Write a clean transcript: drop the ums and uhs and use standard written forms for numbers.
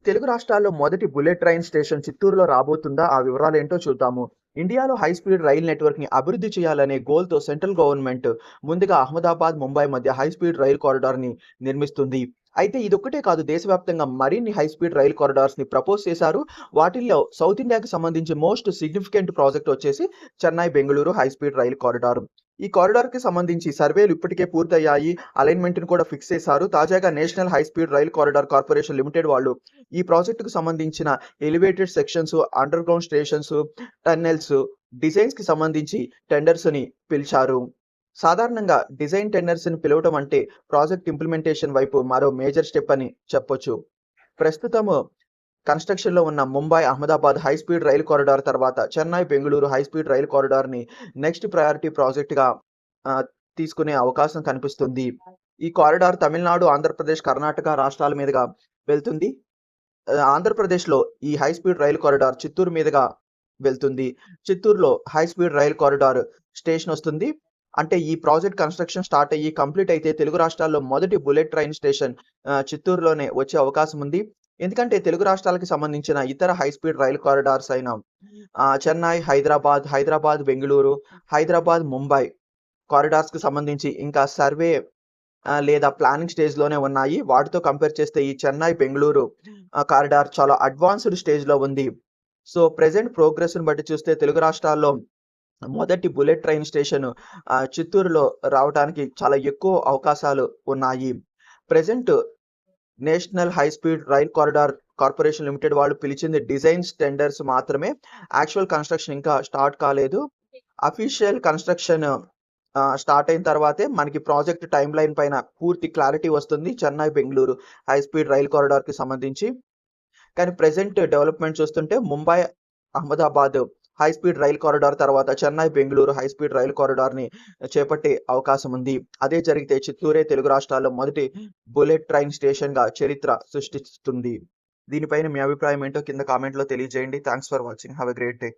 తెలుగు రాష్ట్రాల్లో మొదటి bullet train station చిత్తూరులో రాబోతుందా? ఆ వివరాలేంటో చూద్దాము. ఇండియాలో హై స్పీడ్ రైల్ నెట్వర్క్‌ని అభివృద్ధి చేయాలనే గోల్‌తో సెంట్రల్ గవర్నమెంట్ ముందుగా అహ్మదాబాద్, ముంబై మధ్య హై స్పీడ్ రైల్ కారిడార్‌ని నిర్మిస్తుంది. అయితే ఇదొక్కటే కాదు, దేశవ్యాప్తంగా మరిన్ని హై స్పీడ్ రైల్ కారిడార్స్‌ని ప్రపోజ్ చేశారు. వాటిల్లో సౌత్ ఇండియాకి సంబంధించి మోస్ట్ సిగ్నిఫికెంట్ ప్రాజెక్ట్ వచ్చేసి Chennai, Bengaluru high speed rail corridor. ఈ కారిడార్‌కి సంబంధించి సర్వేలు ఇప్పటికే పూర్తయ్యాయి. అలైన్‌మెంట్‌ని కూడా ఫిక్స్ చేశారు. తాజాగా national high speed rail corridor corporation limited వాళ్ళు ఈ ప్రాజెక్టుకు సంబంధించిన elevated sections, underground stations, tunnels డిజైన్స్‌కి సంబంధించి టెండర్స్‌ని పిలిచారు. సాధారణంగా డిజైన్ టెండర్స్‌ని పిలవటం అంటే ప్రాజెక్ట్ ఇంప్లిమెంటేషన్ వైపు మరో మేజర్ స్టెప్ అని చెప్పొచ్చు. ప్రస్తుతము కన్‌స్ట్రక్షన్‌లో ఉన్న ముంబై, అహ్మదాబాద్ హై స్పీడ్ రైలు కారిడార్ తర్వాత చెన్నై, బెంగుళూరు హై స్పీడ్ రైలు కారిడార్‌ని నెక్స్ట్ ప్రయారిటీ ప్రాజెక్ట్‌గా ఆహ్, తీసుకునే అవకాశం కనిపిస్తుంది. ఈ కారిడార్ తమిళనాడు, ఆంధ్రప్రదేశ్, కర్ణాటక రాష్ట్రాల మీదుగా వెళ్తుంది. ఆంధ్రప్రదేశ్‌లో ఈ హై స్పీడ్ రైలు కారిడార్ చిత్తూరు మీదుగా వెళ్తుంది. చిత్తూరులో హై స్పీడ్ రైలు కారిడార్ స్టేషన్ వస్తుంది. అంటే ఈ ప్రాజెక్ట్ కన్‌స్ట్రక్షన్ స్టార్ట్ అయ్యి కంప్లీట్ అయితే తెలుగు రాష్ట్రాల్లో మొదటి బుల్లెట్ ట్రైన్ స్టేషన్ చిత్తూరులోనే వచ్చే అవకాశం ఉంది. ఎందుకంటే తెలుగు రాష్ట్రాలకు సంబంధించిన ఇతర హై స్పీడ్ రైలు కారిడార్స్ అయిన చెన్నై, హైదరాబాద్, బెంగుళూరు, హైదరాబాద్, ముంబై కారిడార్స్‌కి సంబంధించి ఇంకా సర్వే లేదా ప్లానింగ్ స్టేజ్‌లోనే ఉన్నాయి. వాటితో కంపేర్ చేస్తే ఈ చెన్నై, బెంగుళూరు కారిడార్ చాలా అడ్వాన్స్‌డ్ స్టేజ్‌లో ఉంది. సో, ప్రెజెంట్ ప్రోగ్రెస్‌ని బట్టి చూస్తే తెలుగు రాష్ట్రాల్లో మొదటి బుల్లెట్ ట్రైన్ స్టేషన్ చిత్తూరులో రావటానికి చాలా ఎక్కువ అవకాశాలు ఉన్నాయి. Present national high speed rail corridor corporation limited వాళ్ళు పిలిచింది డిజైన్స్ టెండర్స్ మాత్రమే. యాక్చువల్ కన్‌స్ట్రక్షన్ ఇంకా స్టార్ట్ కాలేదు. అఫీషియల్ కన్‌స్ట్రక్షన్ స్టార్ట్ అయిన తర్వాతే మనకి ప్రాజెక్ట్ టైమ్ లైన్ పైన పూర్తి క్లారిటీ వస్తుంది. Chennai, Bengaluru high speed rail కారిడార్‌కి సంబంధించి. కానీ ప్రెజెంట్ డెవలప్‌మెంట్ చూస్తుంటే Mumbai, Ahmedabad high speed rail corridor తర్వాత Chennai, Bengaluru high speed rail కారిడార్‌ని చేపట్టే అవకాశం ఉంది. అదే జరిగితే చిత్తూరే తెలుగు రాష్ట్రాల్లో మొదటి బుల్లెట్ ట్రైన్ స్టేషన్‌గా చరిత్ర సృష్టిస్తుంది. దీనిపైన మీ అభిప్రాయం ఏంటో కింద కామెంట్‌లో తెలియజేయండి. Thanks for watching. Have a great day.